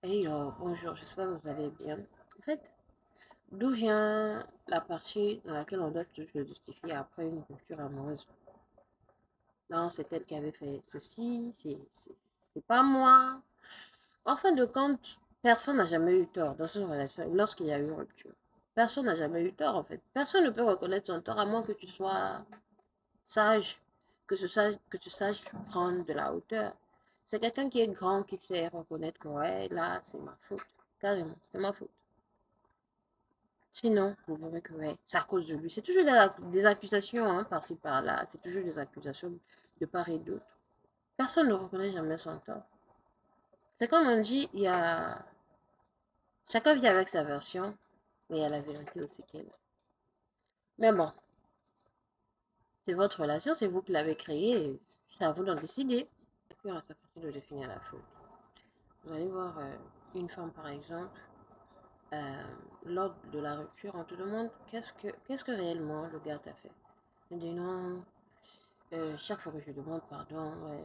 Hey, bonjour, j'espère que vous allez bien. En fait, d'où vient la partie dans laquelle on doit toujours justifier après une rupture amoureuse? Non, c'est elle qui avait fait ceci, c'est pas moi. En fin de compte, personne n'a jamais eu tort dans une relation lorsqu'il y a eu rupture. Personne n'a jamais eu tort en fait. Personne ne peut reconnaître son tort à moins que tu sois sage, que tu saches prendre de la hauteur. C'est quelqu'un qui est grand qui sait reconnaître que ouais, là, c'est ma faute. Carrément, c'est ma faute. Sinon, vous verrez que ouais, c'est à cause de lui. C'est toujours des accusations hein, par-ci par-là. C'est toujours des accusations de part et d'autre. Personne ne reconnaît jamais son tort. C'est comme on dit, il y a... Chacun vit avec sa version, mais il y a la vérité aussi qu'elle a. Mais bon, c'est votre relation, c'est vous qui l'avez créée. C'est à vous d'en décider. Chacun a sa façon de définir la faute. Vous allez voir une femme, par exemple, euh, lors de la rupture, on te demande qu'est-ce que réellement le gars t'a fait. On dit non, chaque fois que je demande pardon, ouais,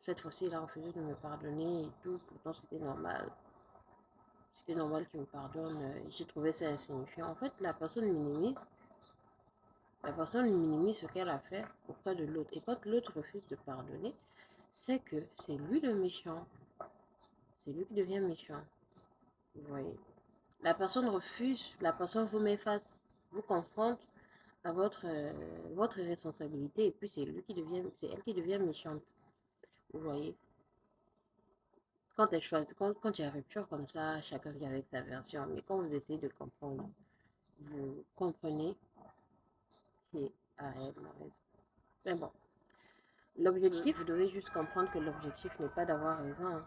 cette fois-ci, il a refusé de me pardonner et tout. Pourtant, c'était normal. C'était normal qu'il me pardonne. J'ai trouvé ça insignifiant. En fait, la personne minimise ce qu'elle a fait auprès de l'autre. Et quand l'autre refuse de pardonner, c'est que c'est lui le méchant. C'est lui qui devient méchant. Vous voyez. La personne refuse, la personne vous met face, vous confronte à votre responsabilité et puis c'est elle qui devient méchante. Vous voyez. Quand elle choisit, quand il y a rupture comme ça, chacun vient avec sa version. Mais quand vous essayez de comprendre, vous comprenez qui a réellement raison. Mais bon, l'objectif, vous devez juste comprendre que l'objectif n'est pas d'avoir raison, hein.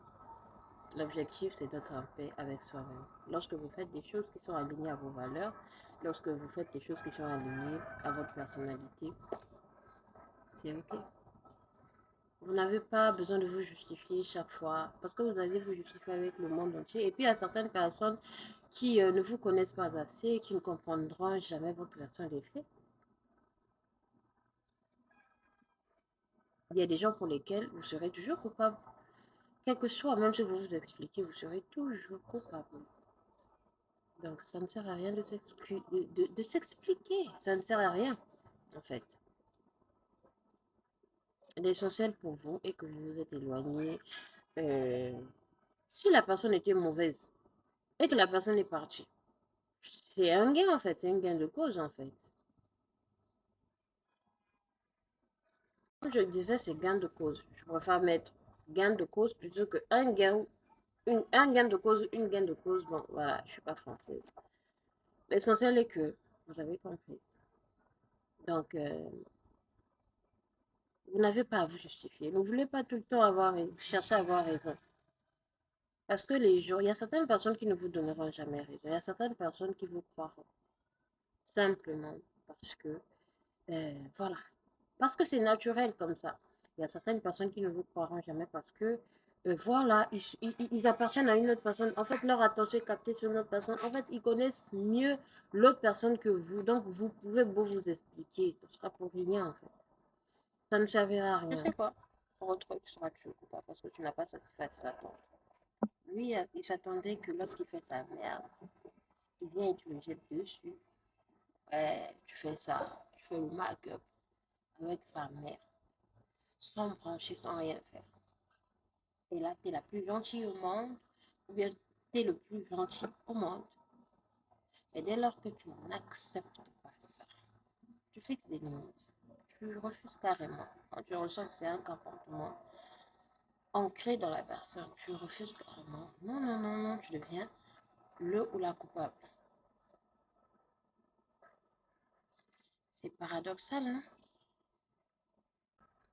L'objectif, c'est d'être en paix avec soi-même. Lorsque vous faites des choses qui sont alignées à vos valeurs, lorsque vous faites des choses qui sont alignées à votre personnalité, c'est OK. Vous n'avez pas besoin de vous justifier chaque fois parce que vous allez vous justifier avec le monde entier. Et puis, il y a certaines personnes qui ne vous connaissent pas assez, qui ne comprendront jamais votre version des faits. Il y a des gens pour lesquels vous serez toujours coupable. Quel que soit, même si vous vous expliquez, vous serez toujours coupable. Donc, ça ne sert à rien de s'expliquer. Ça ne sert à rien, en fait. L'essentiel pour vous est que vous vous êtes éloigné. euh, Si la personne était mauvaise et que la personne est partie, c'est un gain, en fait. C'est un gain de cause, en fait. Comme je disais, c'est gain de cause. Je préfère mettre gain de cause plutôt que un gain de cause, une gain de cause. Bon, voilà, je ne suis pas française. L'essentiel est que vous avez compris. Donc, vous n'avez pas à vous justifier. Ne voulez pas tout le temps chercher à avoir raison. Parce que les gens, il y a certaines personnes qui ne vous donneront jamais raison. Il y a certaines personnes qui vous croiront. Simplement parce que, voilà. Parce que c'est naturel comme ça. Il y a certaines personnes qui ne vous croiront jamais parce que, voilà, ils appartiennent à une autre personne. En fait, leur attention est captée sur une autre personne. En fait, ils connaissent mieux l'autre personne que vous. Donc, vous pouvez beau vous expliquer. Ce sera pour rien, en fait. Ça ne servira à rien. Je sais quoi. Pour autre, tu seras toujours coupable parce que tu n'as pas satisfait sa attente. Lui, il s'attendait que lorsqu'il fait sa merde, il vient et tu le jettes dessus. Ouais, tu fais ça. Tu fais le make-up avec sa mère, sans brancher, sans rien faire. Et là, tu es la plus gentille au monde, ou bien tu es le plus gentil au monde. Mais dès lors que tu n'acceptes pas ça, tu fixes des limites. Tu refuses carrément. Quand tu ressens que c'est un comportement ancré dans la personne, tu refuses carrément. Non, non, non, non, tu deviens le ou la coupable. C'est paradoxal, non?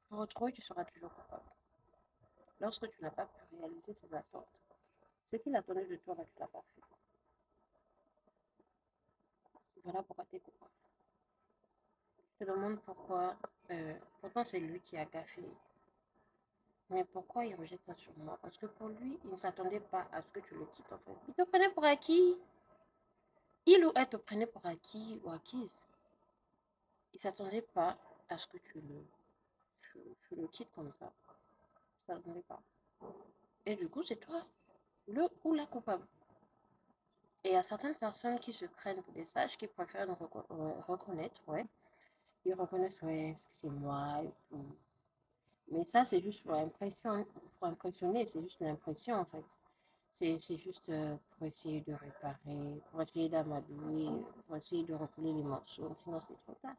Pour retrouver, tu seras toujours coupable. Lorsque tu n'as pas pu réaliser ses attentes, ce qu'il attendait de toi, tu ne l'as pas fait. Voilà pourquoi tu es coupable. Je te demande pourquoi, pourtant c'est lui qui a gaffé. Mais pourquoi il rejette ça sur moi? Parce que pour lui, il ne s'attendait pas à ce que tu le quittes en fait. Il te prenait pour acquis. Il ou elle te prenait pour acquis ou acquise. Il ne s'attendait pas à ce que tu le quittes comme ça. Il ne s'attendait pas. Et du coup, c'est toi. le ou la coupable. Et il y a certaines personnes qui se prennent pour des sages, qui préfèrent reconnaître, ouais. Ils reconnaissent, ouais, c'est moi et tout. Mais ça, c'est juste pour impressionner, c'est juste une impression en fait. C'est juste pour essayer de réparer, pour essayer d'amadouer, pour essayer de recoller les morceaux, sinon c'est trop tard.